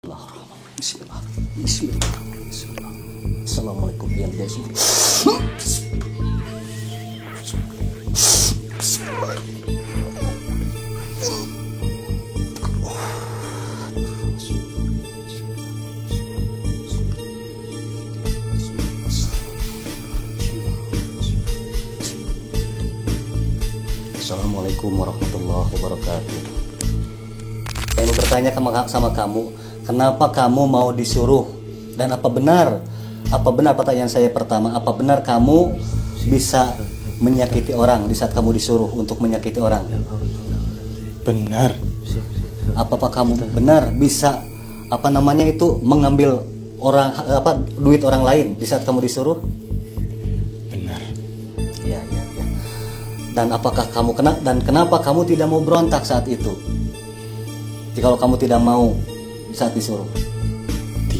Bismillah. Bismillah. Bismillah. Assalamualaikum ya guys. Assalamualaikum warahmatullahi wabarakatuh. Saya mau bertanya sama kamu, kenapa kamu mau disuruh? Dan apa benar pertanyaan saya pertama, apa benar kamu bisa menyakiti orang di saat kamu disuruh untuk menyakiti orang? Benar. Apakah kamu benar bisa mengambil duit orang lain di saat kamu disuruh? Benar. Ya. Dan kenapa kamu tidak mau berontak saat itu? Kalau kamu tidak mau saat disuruh?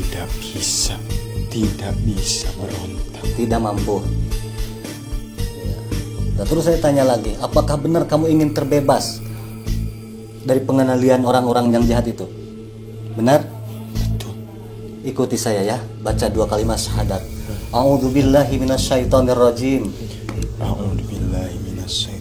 Tidak bisa berontak. Tidak mampu. Ya. Dan terus saya tanya lagi, apakah benar kamu ingin terbebas dari pengendalian orang-orang yang jahat itu? Benar? Betul. Ikuti saya ya, baca 2 kalimat syahadat. A'udzubillahi minasyaitonirrajim. A'udzubillahi minasyaitonirrajim.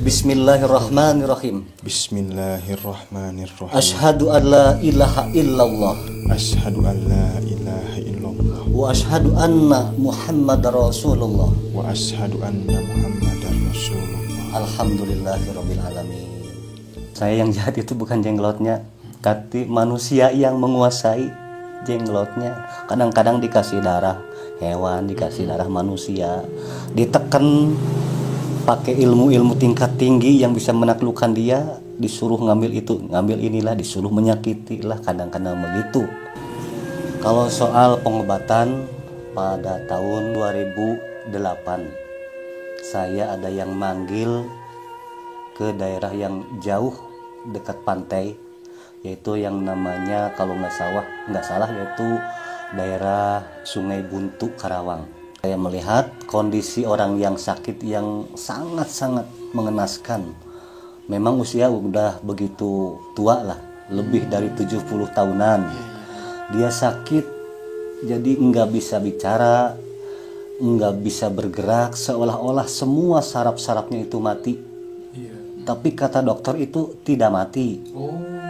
Bismillahirrahmanirrahim. Bismillahirrahmanirrahim. Asyhadu an la ilaha illallah. Asyhadu an la ilaha illallah. Wa asyhadu anna Muhammadar Rasulullah. Wa asyhadu anna Muhammadar Rasulullah. Alhamdulillahirabbil alamin. Saya yang jahat itu bukan jenglotnya, tapi manusia yang menguasai jenglotnya. Kadang-kadang dikasih darah hewan, dikasih darah manusia, ditekan pakai ilmu-ilmu tingkat tinggi yang bisa menaklukkan dia, disuruh ngambil itu, ngambil inilah, disuruh menyakiti lah, kadang-kadang begitu. Kalau soal pengobatan, pada tahun 2008 saya ada yang manggil ke daerah yang jauh dekat pantai, yaitu yang namanya kalau nggak salah yaitu daerah Sungai Buntu, Karawang. Saya melihat kondisi orang yang sakit yang sangat-sangat mengenaskan. Memang usia udah begitu tua lah, lebih dari 70 tahunan. Dia sakit, jadi nggak bisa bicara, nggak bisa bergerak, seolah-olah semua saraf-sarafnya itu mati. Tapi kata dokter itu tidak mati.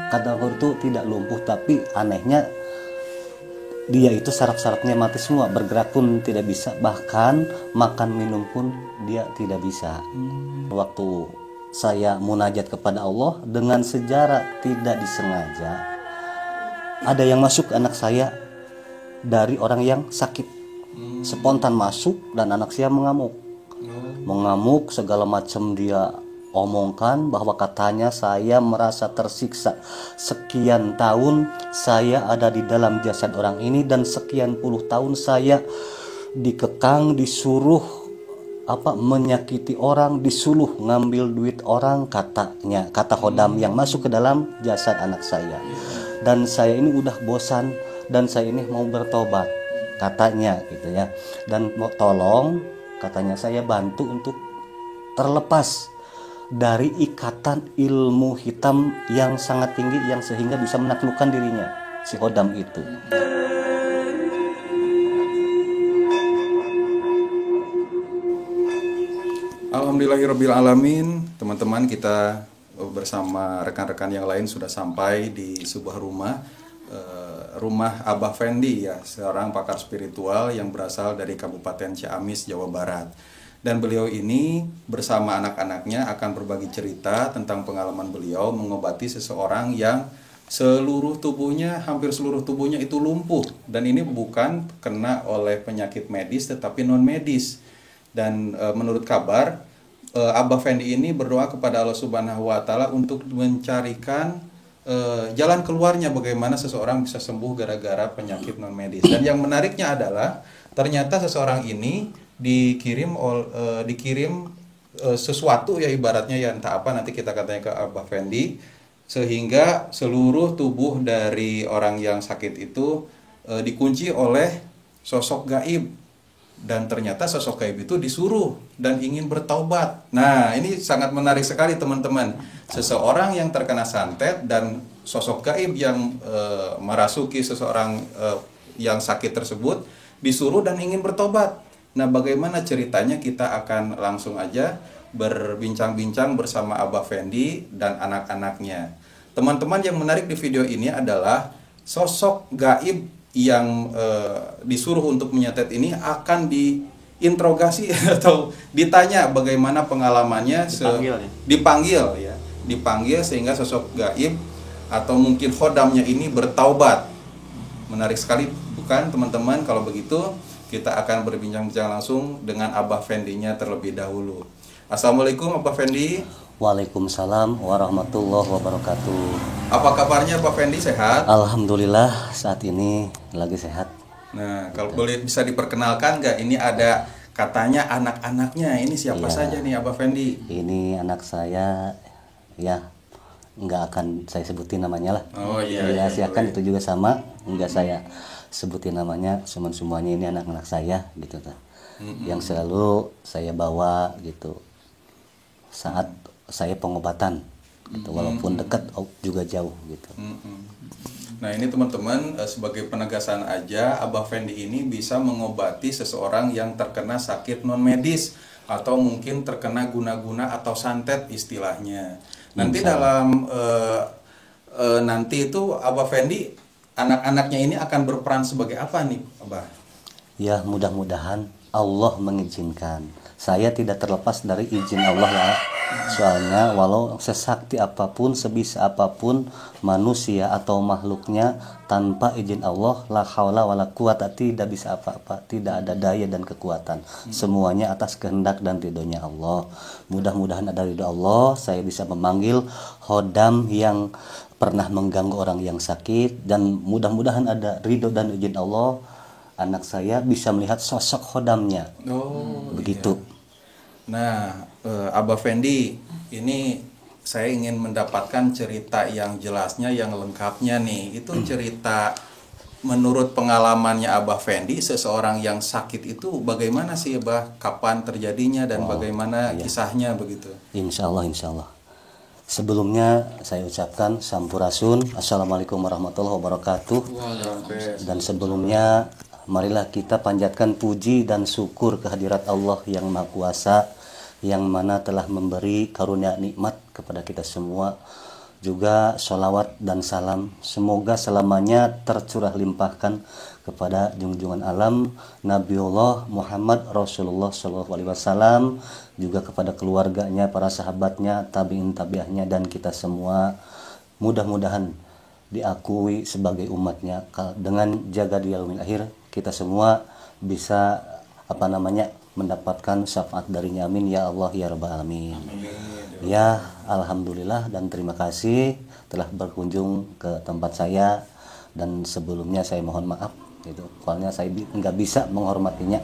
Kata dokter itu tidak lumpuh, tapi anehnya dia itu saraf-sarafnya mati semua, bergerak pun tidak bisa, bahkan makan minum pun dia tidak bisa. Waktu saya munajat kepada Allah dengan sejarah tidak disengaja, ada yang masuk anak saya dari orang yang sakit, spontan masuk dan anak saya mengamuk segala macam dia omongkan, bahwa katanya saya merasa tersiksa. Sekian tahun saya ada di dalam jasad orang ini dan sekian puluh tahun saya dikekang, disuruh menyakiti orang, disuruh ngambil duit orang, katanya, kata Khodam yang masuk ke dalam jasad anak saya. Dan saya ini udah bosan dan saya ini mau bertobat, katanya gitu ya. Dan mau tolong, katanya, saya bantu untuk terlepas dari ikatan ilmu hitam yang sangat tinggi yang sehingga bisa menaklukkan dirinya, si Khodam itu. Alhamdulillahirabbil alamin. Teman-teman, kita bersama rekan-rekan yang lain sudah sampai di sebuah rumah Abah Fendi ya, seorang pakar spiritual yang berasal dari Kabupaten Ciamis, Jawa Barat. Dan beliau ini bersama anak-anaknya akan berbagi cerita tentang pengalaman beliau mengobati seseorang yang hampir seluruh tubuhnya itu lumpuh. Dan ini bukan kena oleh penyakit medis tetapi non medis. Dan menurut kabar, Abah Fendi ini berdoa kepada Allah Subhanahu wa Ta'ala untuk mencarikan jalan keluarnya, bagaimana seseorang bisa sembuh gara-gara penyakit non medis. Dan yang menariknya adalah ternyata seseorang ini dikirim sesuatu ya, ibaratnya ya, entah apa, nanti kita katanya ke Abah Fendi, sehingga seluruh tubuh dari orang yang sakit itu dikunci oleh sosok gaib. dan ternyata sosok gaib itu disuruh dan ingin bertaubat. Nah, ini sangat menarik sekali teman-teman. Seseorang yang terkena santet dan sosok gaib yang merasuki seseorang yang sakit tersebut disuruh dan ingin bertobat. Nah, bagaimana ceritanya, kita akan langsung aja berbincang-bincang bersama Abah Fendi dan anak-anaknya. Teman-teman, yang menarik di video ini adalah sosok gaib yang disuruh untuk menyatet ini akan diinterogasi atau ditanya bagaimana pengalamannya, dipanggil sehingga sosok gaib atau mungkin khodamnya ini bertaubat. Menarik sekali bukan teman-teman? Kalau begitu kita akan berbincang-bincang langsung dengan Abah Fendinya terlebih dahulu. Assalamualaikum Abah Fendi. Waalaikumsalam warahmatullahi wabarakatuh. Apa kabarnya Pak Fendi, sehat? Alhamdulillah saat ini lagi sehat. Nah, kalau boleh bisa diperkenalkan nggak, ini ada katanya anak-anaknya, ini siapa saja nih Abah Fendi? Ini anak saya, ya nggak akan saya sebutin namanya lah. Oh iya. Dirahasiakan, itu juga sama, nggak saya sebutin namanya. Cuman semuanya ini anak-anak saya gitu ta. Yang selalu saya bawa gitu saat saya pengobatan gitu, walaupun dekat juga jauh gitu. Nah, ini teman-teman, sebagai penegasan aja, Abah Fendi ini bisa mengobati seseorang yang terkena sakit non medis atau mungkin terkena guna-guna atau santet istilahnya. Nanti dalam nanti itu Abah Fendi, anak-anaknya ini akan berperan sebagai apa nih Abah? Ya, mudah-mudahan Allah mengizinkan. Saya tidak terlepas dari izin Allah ya. Soalnya walau sesakti apapun, sebisa apapun manusia atau makhluknya, tanpa izin Allah la haula wala quwata, tidak bisa apa-apa, tidak ada daya dan kekuatan. Semuanya atas kehendak dan ridhonya Allah. Mudah-mudahan ada ridho Allah, saya bisa memanggil khodam yang pernah mengganggu orang yang sakit, dan mudah-mudahan ada ridho dan izin Allah, anak saya bisa melihat sosok khodamnya. Begitu. Iya. Nah, Abah Fendi, ini saya ingin mendapatkan cerita yang jelasnya, yang lengkapnya nih. Itu cerita menurut pengalamannya Abah Fendi, seseorang yang sakit itu bagaimana sih Abah? Kapan terjadinya dan bagaimana kisahnya begitu? Insya Allah, insya Allah. Sebelumnya saya ucapkan sampurasun, assalamualaikum warahmatullahi wabarakatuh. Dan sebelumnya marilah kita panjatkan puji dan syukur kehadirat Allah yang Maha Kuasa, yang mana telah memberi karunia nikmat kepada kita semua. Juga sholawat dan salam semoga selamanya tercurah limpahkan kepada junjungan alam Nabiullah Muhammad Rasulullah SAW, juga kepada keluarganya, para sahabatnya, tabi'in tabi'ahnya, dan kita semua. Mudah-mudahan diakui sebagai umatnya. Dengan jaga di yaumil akhir, kita semua bisa mendapatkan syafaat darinya, amin ya Allah ya rabbal alamin. Ya, alhamdulillah dan terima kasih telah berkunjung ke tempat saya, dan sebelumnya saya mohon maaf gitu, soalnya saya nggak bisa menghormatinya.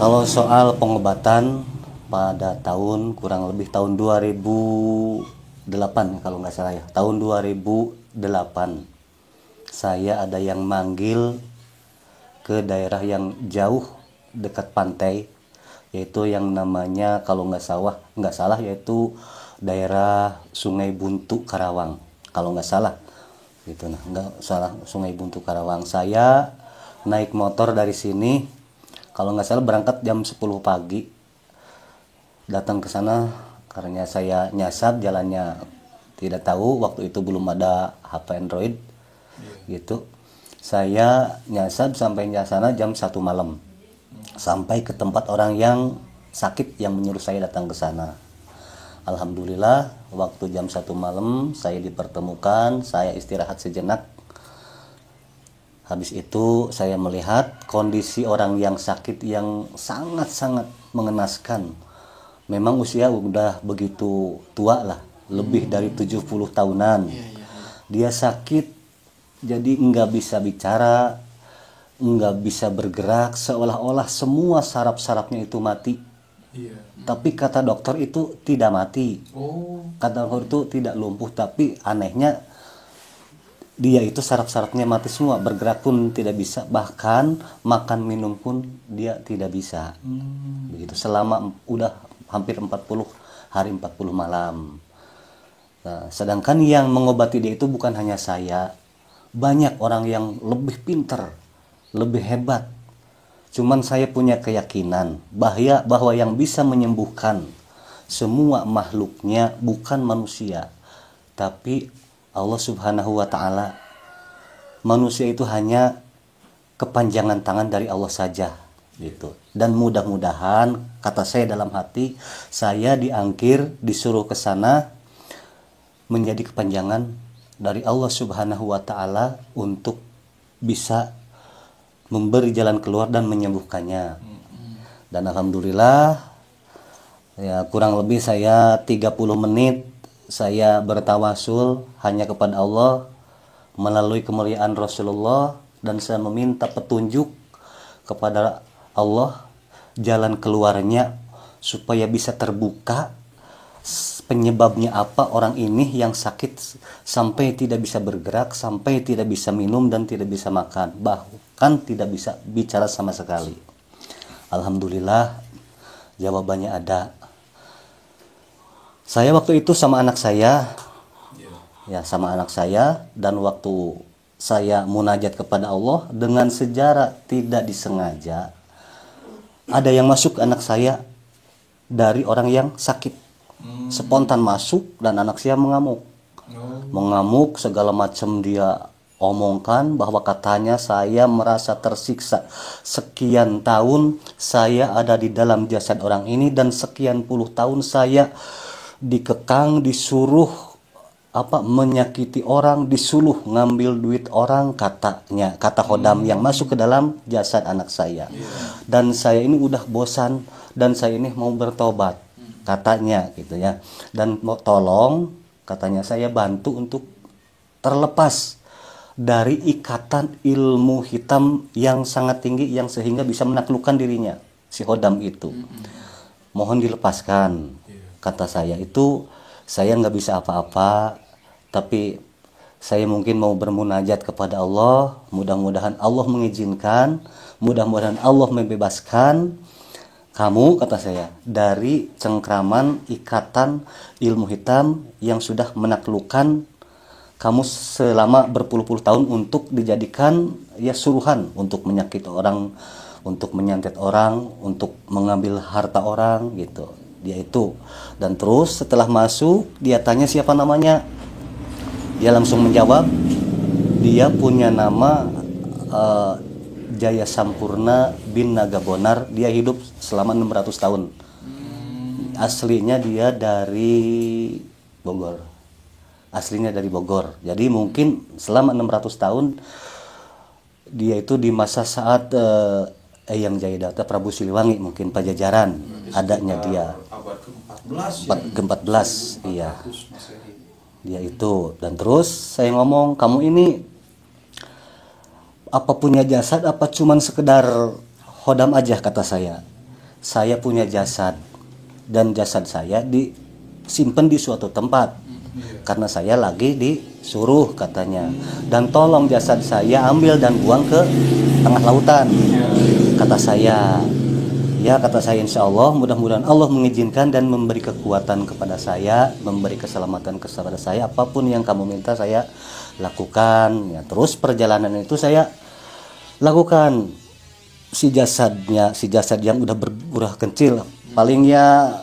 Kalau soal pengobatan, pada tahun kurang lebih tahun 2008 kalau nggak salah ya, tahun 2008 saya ada yang manggil ke daerah yang jauh dekat pantai, yaitu yang namanya kalau nggak salah yaitu daerah Sungai Buntu Karawang, kalau nggak salah gitu. Nah, nggak salah, Sungai Buntu Karawang. Saya naik motor dari sini, kalau nggak salah berangkat jam 10 pagi, datang ke sana karena saya nyasar, jalannya tidak tahu, waktu itu belum ada HP Android gitu. Saya nyasar sampai sana jam 1 malam, sampai ke tempat orang yang sakit yang menyuruh saya datang ke sana. Alhamdulillah waktu jam 1 malam saya dipertemukan, saya istirahat sejenak. Habis itu saya melihat kondisi orang yang sakit yang sangat-sangat mengenaskan. Memang usia udah begitu tua lah, lebih dari 70 tahunan. Dia sakit, jadi nggak bisa bicara, nggak bisa bergerak, seolah-olah semua saraf-sarafnya itu mati. Tapi kata dokter itu tidak mati. Kata dokter itu tidak lumpuh, tapi anehnya dia itu saraf-sarafnya mati semua, bergerak pun tidak bisa, bahkan makan minum pun dia tidak bisa. Begitu selama udah hampir 40 hari 40 malam. Nah, sedangkan yang mengobati dia itu bukan hanya saya, banyak orang yang lebih pintar, lebih hebat. Cuman saya punya keyakinan bahwa yang bisa menyembuhkan semua makhluknya bukan manusia, tapi Allah Subhanahu wa Ta'ala. Manusia itu hanya kepanjangan tangan dari Allah saja, gitu. Dan mudah-mudahan, kata saya dalam hati, saya diangkir, disuruh ke sana menjadi kepanjangan dari Allah Subhanahu wa Ta'ala untuk bisa memberi jalan keluar dan menyembuhkannya. Dan alhamdulillah, ya kurang lebih saya 30 menit saya bertawasul hanya kepada Allah melalui kemuliaan Rasulullah, dan saya meminta petunjuk kepada Allah jalan keluarnya supaya bisa terbuka penyebabnya apa orang ini yang sakit sampai tidak bisa bergerak, sampai tidak bisa minum dan tidak bisa makan, bahkan tidak bisa bicara sama sekali. Alhamdulillah jawabannya ada. Saya waktu itu sama anak saya, ya sama anak saya, dan waktu saya munajat kepada Allah dengan secara tidak disengaja, ada yang masuk ke anak saya dari orang yang sakit, spontan masuk dan anak saya mengamuk segala macam dia omongkan, bahwa katanya saya merasa tersiksa sekian tahun saya ada di dalam jasad orang ini, dan sekian puluh tahun saya dikekang, disuruh menyakiti orang, disuruh ngambil duit orang, katanya, kata khodam yang masuk ke dalam jasad anak saya. Dan saya ini udah bosan dan saya ini mau bertobat, katanya gitu ya. Dan mau tolong, katanya, saya bantu untuk terlepas dari ikatan ilmu hitam yang sangat tinggi yang sehingga bisa menaklukkan dirinya si khodam itu. Mohon dilepaskan. Kata saya itu, saya nggak bisa apa-apa, tapi saya mungkin mau bermunajat kepada Allah, mudah-mudahan Allah mengizinkan, mudah-mudahan Allah membebaskan kamu, kata saya, dari cengkraman ikatan ilmu hitam yang sudah menaklukkan kamu selama berpuluh-puluh tahun untuk dijadikan ya suruhan untuk menyakiti orang, untuk menyantet orang, untuk mengambil harta orang gitu. Dia itu. Dan terus setelah masuk dia tanya siapa namanya, dia langsung menjawab dia punya nama Jaya Sampurna bin Nagabonar, dia hidup selama 600 tahun. Aslinya dia dari Bogor, jadi mungkin selama 600 tahun dia itu di masa saat Eyang Jayadata Prabu Siliwangi, mungkin Pajajaran adanya dia. Abad ke-14 ke-14, iya. Dia itu. Dan terus saya ngomong, kamu ini apa punya jasad apa cuman sekedar khodam aja, kata saya. Saya punya jasad, dan jasad saya disimpan di suatu tempat karena saya lagi disuruh, katanya. Dan tolong jasad saya ambil dan buang ke tengah lautan, kata saya. Ya, kata saya, insya Allah, mudah-mudahan Allah mengizinkan dan memberi kekuatan kepada saya, memberi keselamatan kepada saya, apapun yang kamu minta saya lakukan. Ya, terus perjalanan itu saya lakukan. Si jasad yang udah berbuah kecil, paling ya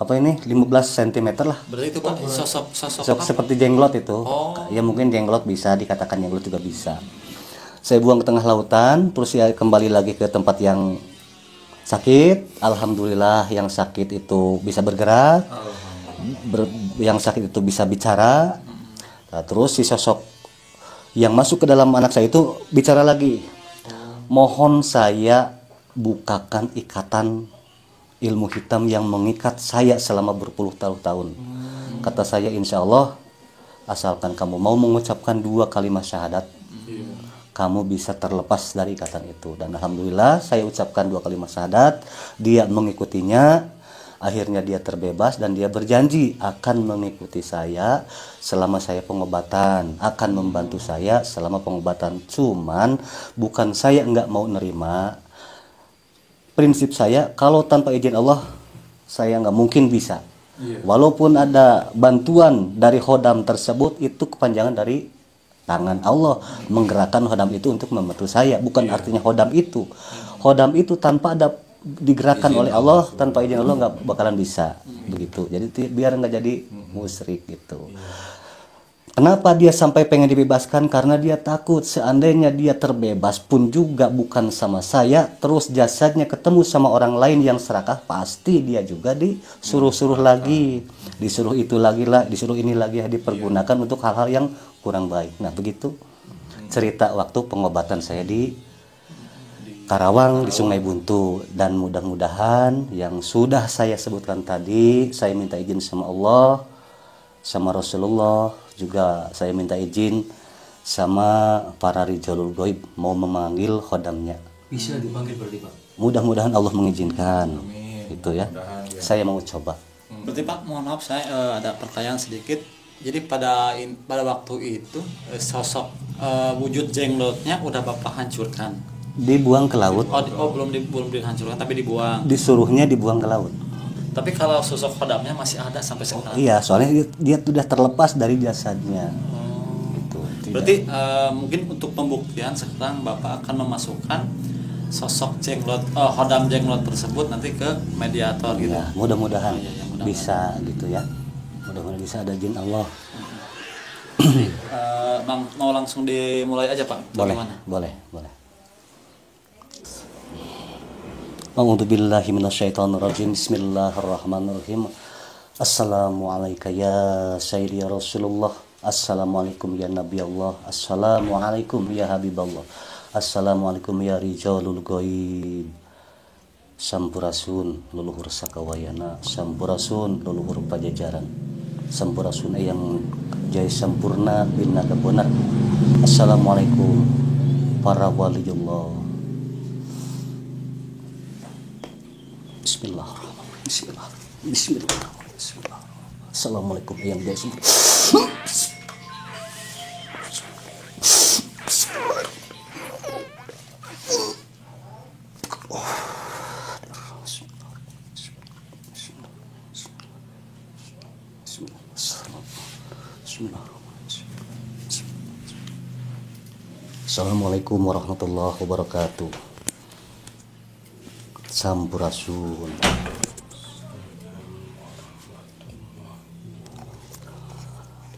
15 cm lah. Berarti itu Pak sosok Seperti jenglot itu. Ya mungkin jenglot bisa dikatakan, jenglot juga bisa. Saya buang ke tengah lautan, terus ya kembali lagi ke tempat yang sakit. Alhamdulillah yang sakit itu bisa bergerak, yang sakit itu bisa bicara. Nah, terus si sosok yang masuk ke dalam anak saya itu bicara lagi. Mohon saya bukakan ikatan ilmu hitam yang mengikat saya selama berpuluh tahun. Kata saya, insya Allah, asalkan kamu mau mengucapkan 2 kalimat syahadat, kamu bisa terlepas dari ikatan itu. Dan alhamdulillah saya ucapkan 2 kalimat syahadat, dia mengikutinya. Akhirnya dia terbebas dan dia berjanji akan mengikuti saya selama saya pengobatan, akan membantu saya selama pengobatan. Cuman bukan saya nggak mau nerima. Prinsip saya kalau tanpa izin Allah saya nggak mungkin bisa. Walaupun ada bantuan dari khodam tersebut, itu kepanjangan dari tangan Allah menggerakkan khodam itu untuk membantu saya. Bukan artinya khodam itu tanpa ada digerakkan oleh Allah, tanpa izin Allah nggak bakalan bisa begitu. Jadi biar nggak jadi musyrik gitu. Kenapa dia sampai pengen dibebaskan? Karena dia takut seandainya dia terbebas pun juga bukan sama saya, terus jasadnya ketemu sama orang lain yang serakah, pasti dia juga disuruh-suruh lagi, disuruh itu lagi lah, disuruh ini lagi, dipergunakan untuk hal-hal yang kurang baik. Nah begitu cerita waktu pengobatan saya di Karawang di Sungai Buntu. Dan mudah-mudahan yang sudah saya sebutkan tadi, saya minta izin sama Allah, sama Rasulullah, juga saya minta izin sama para rijalul ghaib mau memanggil khodamnya. Bisa dipanggil berarti Pak. Mudah-mudahan Allah mengizinkan. Itu ya. Saya mau coba. Berarti Pak, mohon maaf saya ada pertanyaan sedikit. Jadi pada waktu itu sosok wujud jenglotnya udah Bapak hancurkan. Dibuang ke laut. Belum dihancurkan tapi dibuang. Disuruhnya dibuang ke laut. Tapi kalau sosok khodamnya masih ada sampai sekarang. Iya, soalnya dia sudah terlepas dari jasadnya. Gitu. Berarti mungkin untuk pembuktian sekarang Bapak akan memasukkan sosok jenglot khodam jenglot tersebut nanti ke mediator gitu. Ya, mudah-mudahan mudah-mudahan. bisa gitu ya. Mudah-mudahan bisa, ada izin Allah. Bang, mau langsung dimulai aja Pak? Boleh, Bagaimana? boleh. A'udzubillahi minasyaitonirrajim. Bismillahirrahmanirrahim. Assalamualaikum ya sayyidi ya Rasulullah. Assalamualaikum ya Nabi Allah. Assalamualaikum ya Habiballah. Assalamualaikum ya rijalul ghaib. Sampurasun leluhur sakawayana, sampurasun leluhur pajajaran, sampurasun yang jaya sempurna binaga benar. Assalamualaikum para waliullah. Bismillahirrahmanirrahim. Assalamualaikum yang jaya sempurna. Assalamualaikum warahmatullahi wabarakatuh. Sampurasun.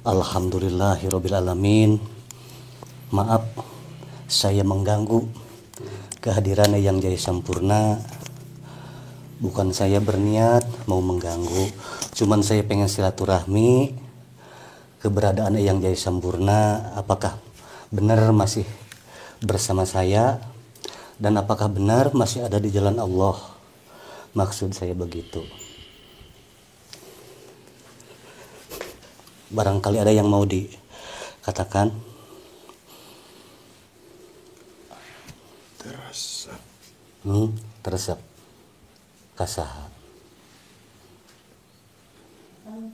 Alhamdulillahirabbil alamin. Maaf saya mengganggu kehadiran yang jaya sempurna. Bukan saya berniat mau mengganggu, cuman saya pengen silaturahmi. Keberadaan yang jaya sempurna apakah benar masih bersama saya, dan apakah benar masih ada di jalan Allah? Maksud saya begitu. Barangkali ada yang mau dikatakan. Teresep kasaha.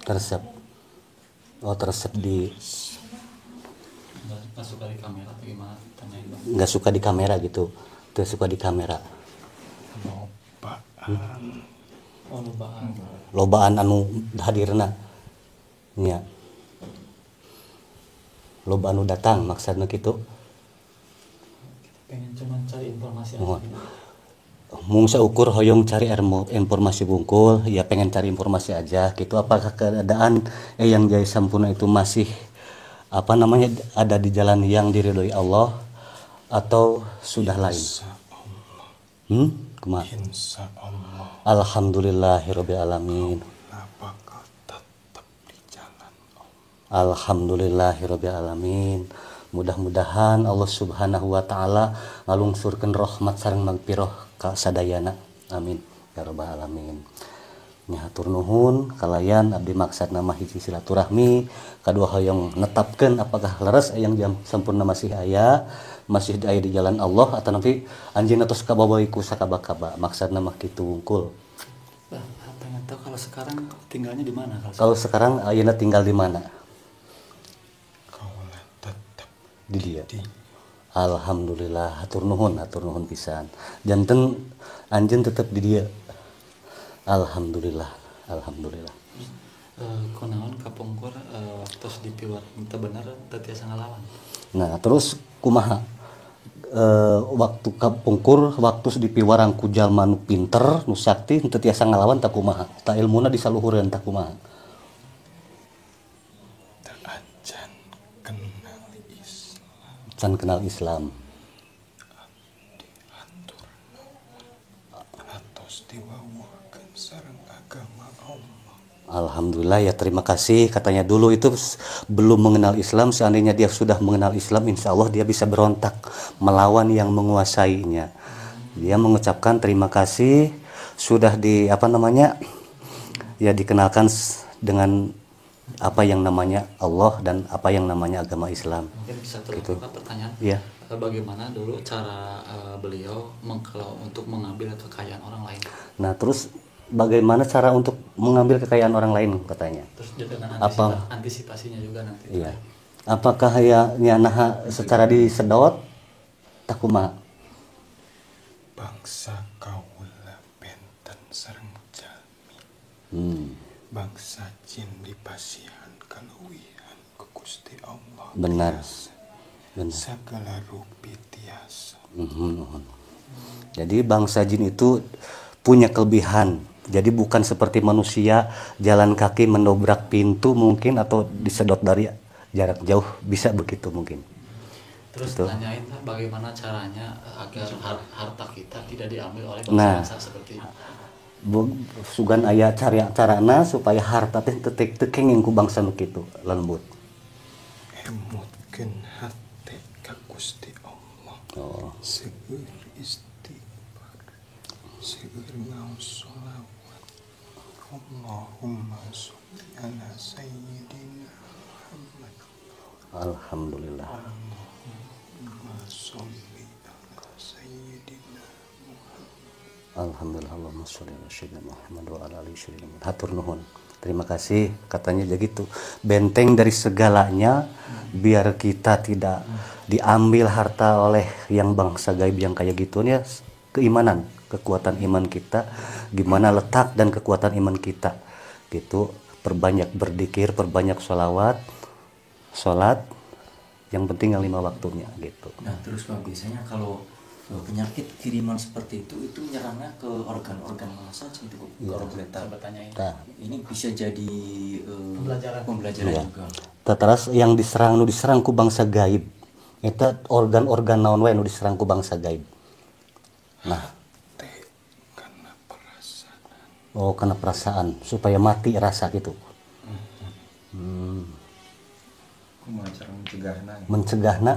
Teresep. Oh, teresep di Nggak suka di kamera atau gimana? Tanyain Bang. nggak suka di kamera gitu, tuh suka di kamera. Oh, lobaan. Lobaan anu hadirna nya, loba anu datang maksudna gitu. Pengen cuman cari informasi Mohon. aja. Mung saukur hoyong cari informasi bungkul, ya pengen cari informasi aja gitu. Apakah keadaan yang jaya sempurna itu masih ada di jalan yang diridhoi Allah atau sudah lain? Kumaha? Insyaallah Alhamdulillahirabbil alamin. bakal tetap di jalan Allah. Alhamdulillahirabbil alamin. Mudah-mudahan Allah Subhanahu wa taala ngalungsurkeun rahmat sareng magfirah ka sadayana. Amin ya rabbal alamin. Nya hatur nuhun kalayan abdi maksad nama hiji silaturahmi, kadua hoyong netapkeun apakah leres yang jam sempurna masih aya di jalan Allah atau nanti anjeunna tos kabawa ku sakaba-kaba. Maksudna mah kitu wungkul. Pengen tahu sekarang tinggalnya di mana? Kalau sekarang ayeuna tinggal di mana? Kaulah tetap Di dia. di Alhamdulillah, hatur nuhun pisan. Janten anjeun tetep di dia. Alhamdulillah. Kunaon kapungkur waktu di piwat teu bener teu tiasa ngalawan. Nah, terus kumaha? Waktu kapungkur waktu di piwarang ku jalma nu pinter, nu sakti teu tiasa ngalawan tak kumaha? Ta ilmuna disaluhureun tak kumaha? terajan kenal Islam Can kenal Islam. diatur atos diwawahkeun sareng agama Allah. Alhamdulillah ya, terima kasih. Katanya dulu itu belum mengenal Islam, seandainya dia sudah mengenal Islam, insya Allah dia bisa berontak melawan yang menguasainya. Dia mengucapkan terima kasih sudah ya dikenalkan dengan apa yang namanya Allah dan apa yang namanya agama Islam. Mungkin bisa Gitu. terbuka pertanyaan. Iya. Bagaimana dulu cara beliau untuk mengambil kekayaan orang lain? Nah, terus bagaimana cara untuk mengambil kekayaan orang lain katanya? Terus dengan Apa? antisipasinya juga nanti. Iya. Apakah ya nyanaha secara disedot? Tak kumaha? Bangsa kaula benten sareng jalmi, bangsa jin dipasihan kaluwihan ku Gusti Allah. Benar. Tiasa. Benar. Segala rupi tiasa. Jadi bangsa jin itu punya kelebihan. Jadi bukan seperti manusia jalan kaki mendobrak pintu mungkin atau disedot dari jarak jauh, bisa begitu mungkin. Terus Gitu. tanyain lah bagaimana caranya agar harta kita tidak diambil oleh Nah. bangsa-bangsa seperti ini. Sugan aya carana supaya harta teh teu kenging ku bangsa nu kitu lembut. Emutkeun hate ka Gusti Allah. Oh. Seueur istighfar, seueur ngaos sholawat. Allahumma sholli ala sayyidina Muhammad. Alhamdulillah. Allahumma sholli ala sayyidina Muhammad. Alhamdulillah, Allahumma sholli ala sayyidina Muhammad wa ala ali sayyidina Muhammad. Hatur nuhun. Terima kasih, katanya begitu. Benteng dari segalanya biar kita tidak diambil harta oleh yang bangsa gaib yang kayak gitu ya. Keimanan, kekuatan iman kita, gimana letak dan kekuatan iman kita. Gitu, perbanyak berzikir, perbanyak sholat, yang penting yang 5 waktunya gitu. Nah terus Pak, biasanya kalau penyakit kiriman seperti itu menyerangnya ke organ-organ mana saja itu Bu? Kalau boleh tahu. Bertanyain. Nah, Ini bisa jadi Pembelajaran. Iya. juga. Teras yang diserang ku bangsa gaib. Eta organ-organ naon wae nu diserang ku bangsa gaib. Nah, Teh karena perasaan. oh karena perasaan supaya mati rasa gitu. Kumaha cara mencegahna? Mencegahna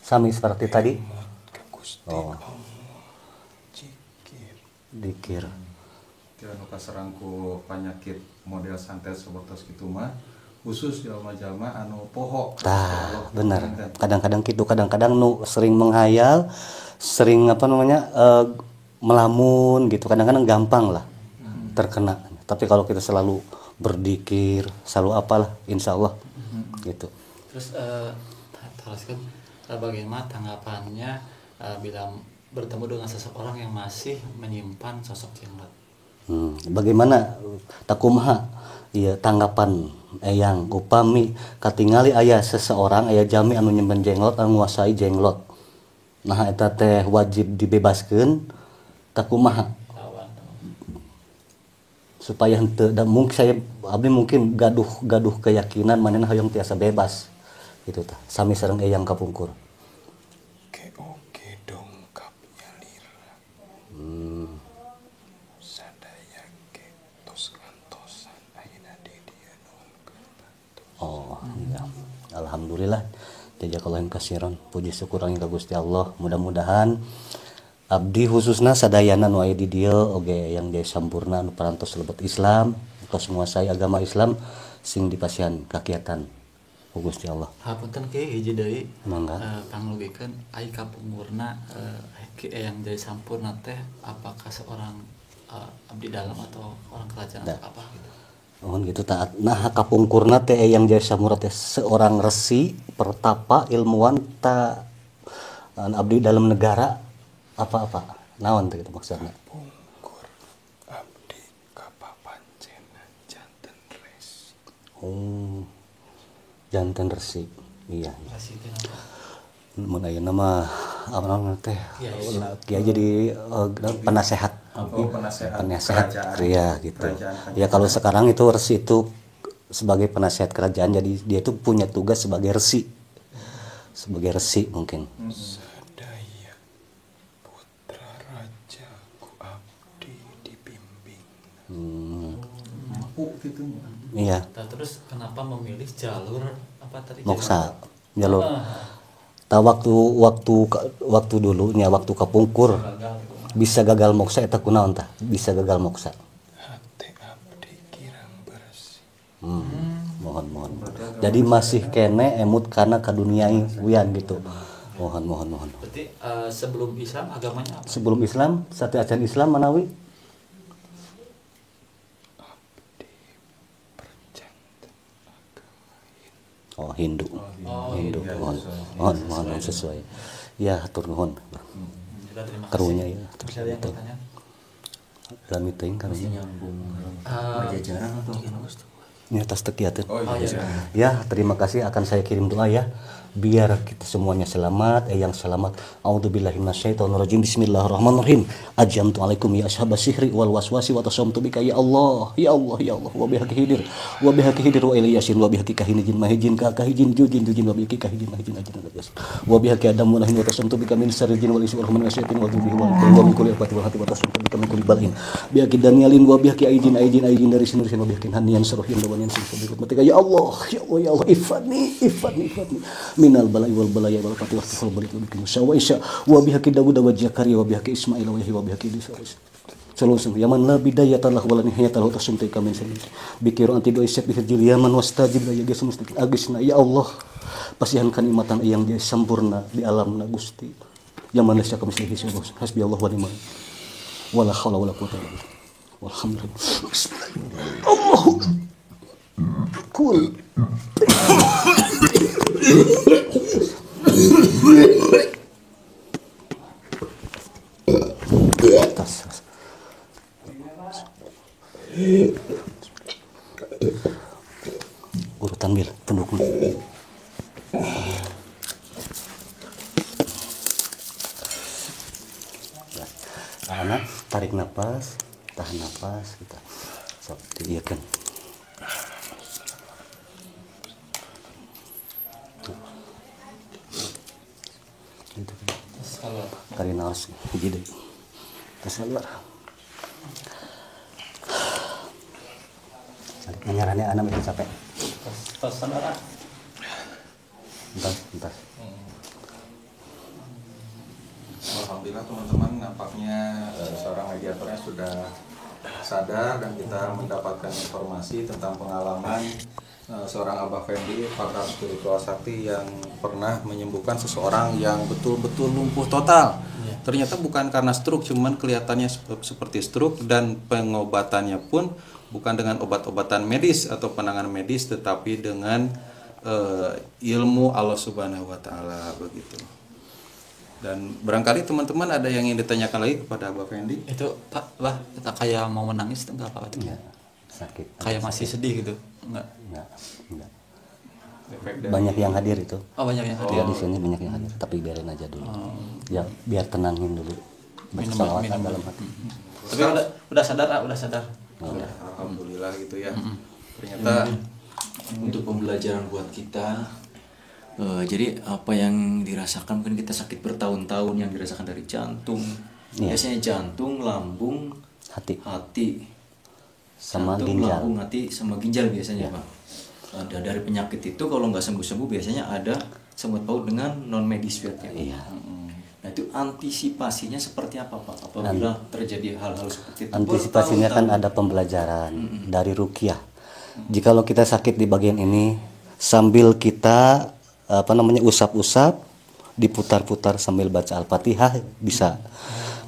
sami seperti tadi. Emut ka Gusti Oh. Allah. Zikir. Dikir. Teu anu kaserang ku panyakit model santet sapertos kitu mah khusus jalma-jalma anu poho. Tah, benar. Kadang-kadang gitu, kadang-kadang nu sering menghayal, sering melamun gitu. Kadang-kadang gampang lah terkena. Tapi kalau kita selalu berdikir, selalu apalah, insya Allah gitu. Terus teruskan bagaimana tanggapannya bila bertemu dengan seseorang yang masih menyimpan sosok jenglot? Bagaimana takumaha iya tanggapan eyang upami katingali aya seseorang aya jami anu nyimpen jenglot anu nguasai jenglot, nah eta teh wajib dibebaskeun takumaha supaya henteu da mungkin saya abdi mungkin gaduh keyakinan manehna hoyong tiasa bebas gitu tah sami sareng eyang kapungkur. Oke dongkap nyalira. Sadaya ke tos kantosan ayeuna di dieu nuhunkeun bantu. Oh iya, alhamdulillah. Jazakallahu khairan. Puji syukur ka Gusti Allah. Mudah-mudahan abdi khususna sadayana nu aya di dieu oge yang dia sampurna nu parantos lebet Islam, tos menguasai agama Islam sing dipasihan kakiatan ku Gusti Allah. Hapunten ke hiji deui Mangga. panglugikeun ai kapungurna yang jadi sampurna teh apakah seorang abdi dalam atau orang kerajaan atau apa gitu. Oh gitu taat. Nah kapungkurna teh yang Jaya Samura teh seorang resi pertapa ilmuwan ta abdi dalam negara apa naon teh gitu maksudnya. Pungkur abdi kapapancena janten resi. Oh janten resi iya. Kasih kenapa? Mun ayeuna mah apa namanya teh kiai jadi penasehat. Oh, penasehat Penasehat ya gitu. kerajaan. Ya kalau sekarang itu resi itu sebagai penasehat kerajaan, jadi dia itu punya tugas sebagai resi. Sebagai resi mungkin. Sadaya putra raja ku abdi dibimbing. Mampu gitu. Iya, Nah, terus kenapa memilih jalur apa tadi? moksa jalur. Ta waktu dulunya waktu kapungkur bisa gagal moksa eta kunaon tah? Bisa gagal moksa. Hati abdi kirang bersih. Mohon. Jadi masih kene emut karena kaduniai wian gitu. Mohon. Berarti sebelum Islam agamanya apa? Sebelum Islam, satu acan Islam manawi? Perjantan agama Oh, Hindu. Hindu. Mohon sesuai. Ya, hatur nuhun. Juga terima kasih. Karunya ya. Bisa ada yang bertanya? Dalam meeting Masih karunya. nyambung Pajajaran atau Ini atas tekiatin. Oh iya. Ya, terima kasih akan saya kirim doa ya. Biar kita semuanya selamat, yang selamat. A'udzubillahi minasyaitonirrajim. Bismillahirrahmanirrahim. Ajamtu alaikum ya ashabas sihri wal waswasi wa tasamtu bika ya Allah. Ya Allah, ya Allah. Wa bihaqi hidir. Wa bihaqi hidir wa ilayasin wa bihaqi kahinijin mahijin ka kahijin jujin wa bihaqi kahijin mahijin ajin ajin. Wa bihaqi adam wa nahin wa tasamtu bika min syarril jin wal insi wal rahman wasyaitin wa dhubihi wa min kulli afati wal hati wa tasamtu bika min kulli balin. Bihaqi danialin wa bihaqi aijin dari sinurisin wa bihaqi haniyan saruhin wa yan sibut matika ya Allah, ya Allah, ya Allah. Ifadni minal balai wal balaya wal fati wal kufur balik bikin wa isya wa bihaqi Dawud wa Zakaria wa bihaqi Ismail wa Yahya wa bihaqi Isa Sallallahu yaman la bidayatan lah wala nihayatan lahu tasumti kamin sini bikiru anti doa isyak bihirjil yaman wastajib la ya geus mustaqil agisna ya Allah pasihankan imatan yang dia sempurna di alam na Gusti yaman lasya kami sini hasbi Allah wa ni'mal wala haula wala quwwata illa billah walhamdulillah Allahu kul atas urutan bil pendukung tarik nafas tahan nafas kita seperti iya kan itu karena harus hiji deui tes keluar nyarannya anak itu capek Tos saudara. bentar Alhamdulillah teman-teman, nampaknya seorang mediatornya sudah sadar dan kita mendapatkan informasi tentang pengalaman seorang Abah Fendi, pakar spiritual sakti yang pernah menyembuhkan seseorang yang betul-betul lumpuh total. Ternyata bukan karena stroke, cuman kelihatannya seperti stroke, dan pengobatannya pun bukan dengan obat-obatan medis atau penanganan medis, tetapi dengan ilmu Allah Subhanahu wa taala begitu. Dan barangkali teman-teman ada yang ingin ditanyakan lagi kepada Abah Fendi? Itu Pak, lah kita kayak mau menangis itu enggak apa itu? ya sakit Kayak masih sedih gitu. Enggak. enggak Efek dari- banyak yang hadir itu Oh, banyak yang hadir. ya di sini banyak yang hadir tapi biarin aja dulu ya biar tenangin dulu Minum, bersalawatan minum. dalam hati Tapi udah sadar, ah, udah sadar. Alhamdulillah gitu ya. Ternyata untuk pembelajaran buat kita. Jadi apa yang dirasakan kan kita sakit bertahun-tahun yang dirasakan dari jantung, Iya. biasanya jantung, lambung, hati hati, sama jantung, ginjal lambung, hati, sama ginjal biasanya Pak. Dan dari penyakit itu kalau nggak sembuh-sembuh biasanya ada sangkut paut dengan non medis ya. iya Nah itu antisipasinya seperti apa Pak? Apabila terjadi hal-hal seperti itu? antisipasinya kan bertahun-tahun. ada pembelajaran dari ruqyah. Jikalau kita sakit di bagian ini sambil kita usap-usap, diputar-putar sambil baca Al-Fatihah bisa.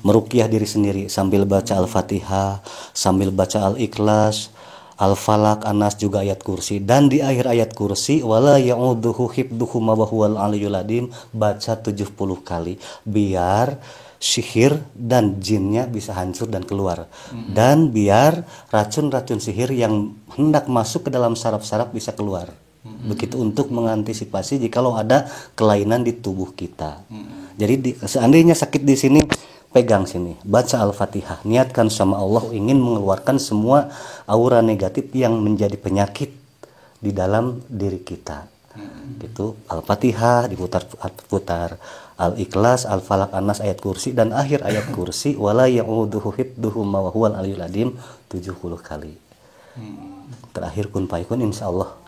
meruqyah diri sendiri sambil baca Al-Fatihah, sambil baca Al-Ikhlas, Al-Falaq, An-Nas, juga ayat kursi. Dan di akhir ayat kursi, wala ya'uduhu hibduhuma wa huwal aliyyul azim, baca 70 kali biar sihir dan jinnya bisa hancur dan keluar. Dan biar racun-racun sihir yang hendak masuk ke dalam saraf-saraf bisa keluar. Begitu untuk mengantisipasi jikalau ada kelainan di tubuh kita. Jadi seandainya sakit di sini, pegang sini, baca Al-Fatihah, niatkan sama Allah ingin mengeluarkan semua aura negatif yang menjadi penyakit di dalam diri kita. Gitu, Al-Fatihah diputar-putar, Al-Ikhlas, Al-Falaq, An-Nas, ayat kursi, dan akhir ayat kursi wala ya'uduhu hibduhuma wa huwal aliyyul azim 70 kali. Terakhir kun fayakun insyaallah.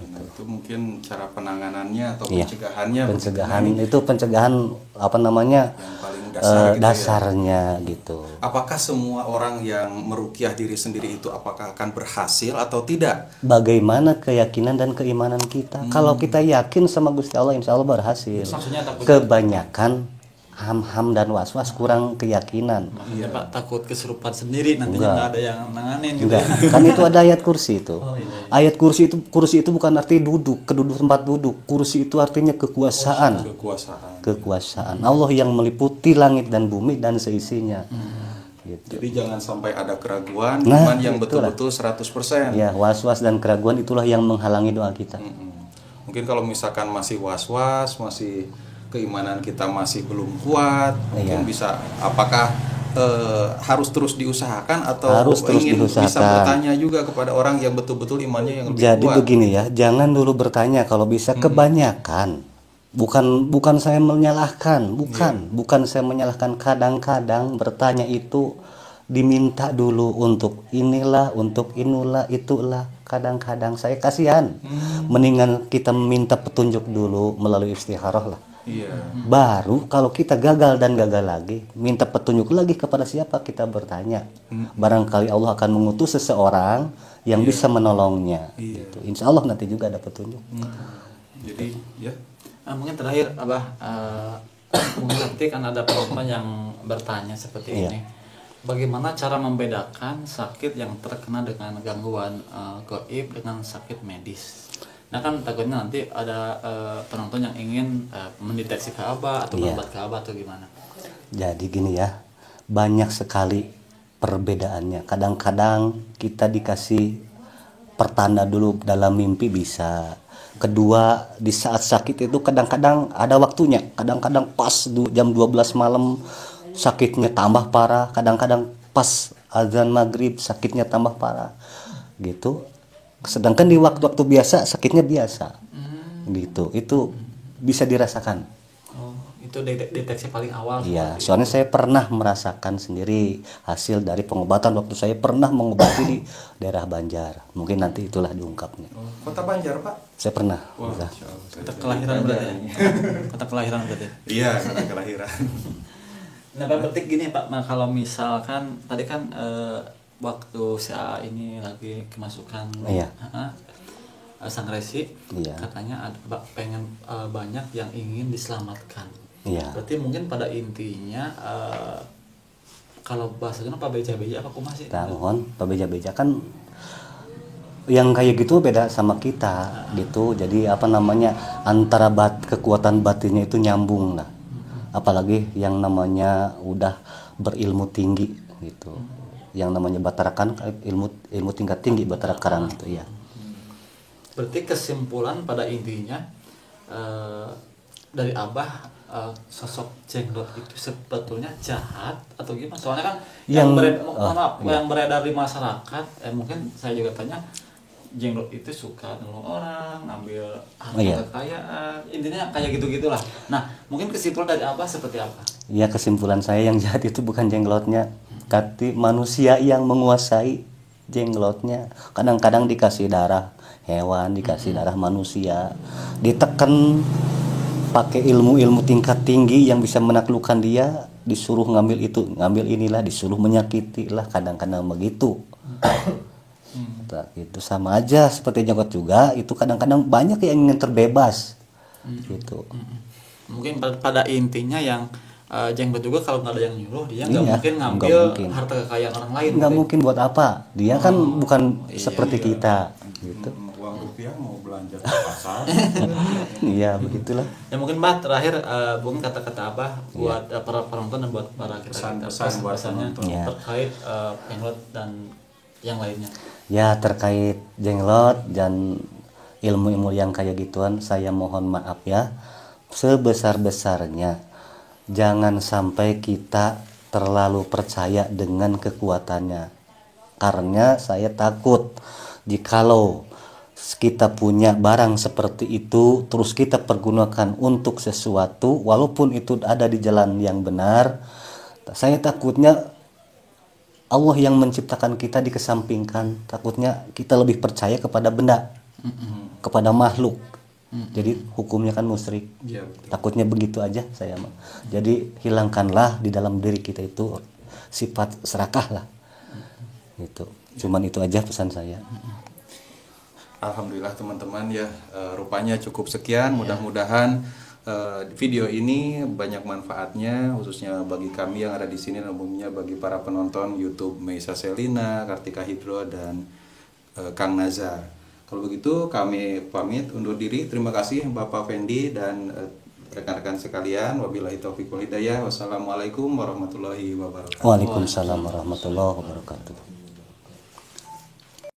Nah, itu mungkin cara penanganannya atau Iya. pencegahannya. Pencegahan begitu, itu pencegahan apa namanya? yang paling dasar gitu ya. Dasarnya gitu. Apakah semua orang yang meruqyah diri sendiri itu apakah akan berhasil atau tidak? Bagaimana keyakinan dan keimanan kita? Kalau kita yakin sama Gusti Allah, insya Allah berhasil. Maksudnya takut Kebanyakan ham-ham dan was-was kurang keyakinan. Makanya Pak takut kesurupan sendiri nantinya nggak ada yang nanganin gitu. Enggak, kan itu ada ayat kursi itu. Ayat kursi itu bukan arti duduk, tempat duduk. Kursi itu artinya kekuasaan. Kekuasaan Allah yang meliputi langit dan bumi dan seisinya. Gitu. Jadi jangan sampai ada keraguan, Nah, iman yang itulah. betul-betul 100%. Ya, was-was dan keraguan itulah yang menghalangi doa kita. Mungkin kalau misalkan masih was-was, masih keimanan kita masih belum kuat, mungkin bisa apakah harus terus diusahakan atau Harus terus ingin bisa diusahakan. bertanya juga kepada orang yang betul-betul imannya yang lebih Jadi kuat. begini ya, jangan dulu bertanya kalau bisa kebanyakan. Bukan saya menyalahkan, bukan saya menyalahkan. Kadang-kadang bertanya itu diminta dulu untuk inilah, untuk itulah. Kadang-kadang saya kasihan. Mendingan kita minta petunjuk dulu melalui istikharah lah. Iya. Baru kalau kita gagal dan gagal lagi, minta petunjuk lagi kepada siapa kita bertanya. Barangkali Allah akan mengutus seseorang yang bisa menolongnya. Gitu. Insya Allah nanti juga ada petunjuk. Jadi ya. Mungkin terakhir Abah, mungkin nanti kan ada perempuan yang bertanya seperti Iya. ini. Bagaimana cara membedakan sakit yang terkena dengan gangguan gaib dengan sakit medis? Nah kan takutnya nanti ada penonton yang ingin mendeteksi ke Abah atau Iya. berobat ke Abah atau gimana? Jadi gini ya, banyak sekali perbedaannya. Kadang-kadang kita dikasih pertanda dulu dalam mimpi bisa. Kedua, di saat sakit itu kadang-kadang ada waktunya. Kadang-kadang pas jam 12 malam sakitnya tambah parah. Kadang-kadang pas azan maghrib sakitnya tambah parah. Gitu. Sedangkan di waktu-waktu biasa sakitnya biasa. Gitu. Itu bisa dirasakan. Oh, itu deteksi paling awal. Iya, soalnya saya pernah merasakan sendiri hasil dari pengobatan waktu saya pernah mengobati di daerah Banjar. Mungkin nanti itulah diungkapnya. Kota Banjar, Pak. Saya pernah. Wah, Udah. Masya Allah. Kota kelahiran berarti. Kota kelahiran berarti. Iya, kota kelahiran. Nah, Pak Petik gini Pak, nah, kalau misalkan tadi kan waktu saya ini lagi kemasukan Iya. sang resi, Iya. katanya ada pengen banyak yang ingin diselamatkan. Iya. Berarti mungkin pada intinya kalau bahasanya Pak beja-beja apa kumaha sih? Nah, mohon Pak Beja-Beja kan yang kayak gitu beda sama kita gitu. Jadi apa namanya antara kekuatan batinnya itu nyambung lah. Apalagi yang namanya udah berilmu tinggi gitu. Yang namanya Batara Karang ilmu tingkat tinggi Batara Karang gitu ya. Berarti kesimpulan pada intinya dari Abah sosok jenglot itu sebetulnya jahat atau gimana? Soalnya kan yang beredar di masyarakat, mungkin saya juga tanya jenglot itu suka nolong orang, ngambil harta kekayaan, intinya kayak gitu-gitulah. Nah, mungkin kesimpulan dari Abah seperti apa? Ya, kesimpulan saya yang jahat itu bukan jenglotnya, tapi manusia yang menguasai jenglotnya. Kadang-kadang dikasih darah hewan, dikasih darah manusia, ditekan pakai ilmu-ilmu tingkat tinggi yang bisa menaklukkan dia, disuruh ngambil itu, ngambil inilah, disuruh menyakiti lah, kadang-kadang begitu. Itu sama aja seperti jenggot juga, itu kadang-kadang banyak yang ingin terbebas gitu. Mungkin pada intinya yang jenggot juga kalau nggak ada yang nyuruh dia nggak Iya, mungkin nggak ngambil mungkin. harta kekayaan orang lain. Nggak gitu. mungkin buat apa, dia kan bukan seperti kita gitu. Uang rupiah mau belanja ke pasar. Iya begitulah. Ya mungkin Mbah terakhir mungkin kata-kata Abah buat para penonton dan buat para Pesan-pesan buat pesannya penonton. Ya. terkait jenglot dan yang lainnya. Ya terkait jenglot dan ilmu-ilmu yang kayak gituan, saya mohon maaf ya sebesar-besarnya. Jangan sampai kita terlalu percaya dengan kekuatannya. Karena saya takut jikalau kita punya barang seperti itu terus kita pergunakan untuk sesuatu walaupun itu ada di jalan yang benar, saya takutnya Allah yang menciptakan kita dikesampingkan. Takutnya kita lebih percaya kepada benda, kepada makhluk. Jadi hukumnya kan musyrik. Iya, betul. Takutnya begitu aja saya mah. Jadi hilangkanlah di dalam diri kita itu sifat serakah lah. Gitu. Cuman itu aja pesan saya. Alhamdulillah teman-teman ya, rupanya cukup sekian. Mudah-mudahan video ini banyak manfaatnya, khususnya bagi kami yang ada di sini, dan umumnya bagi para penonton YouTube Meisa Selina, Kartika Hidro, dan Kang Nazar. Kalau begitu kami pamit undur diri. Terima kasih Bapak Fendi dan rekan-rekan sekalian. Wabillahi taufiq wal hidayah. Wassalamualaikum warahmatullahi wabarakatuh. Waalaikumsalam warahmatullahi wabarakatuh.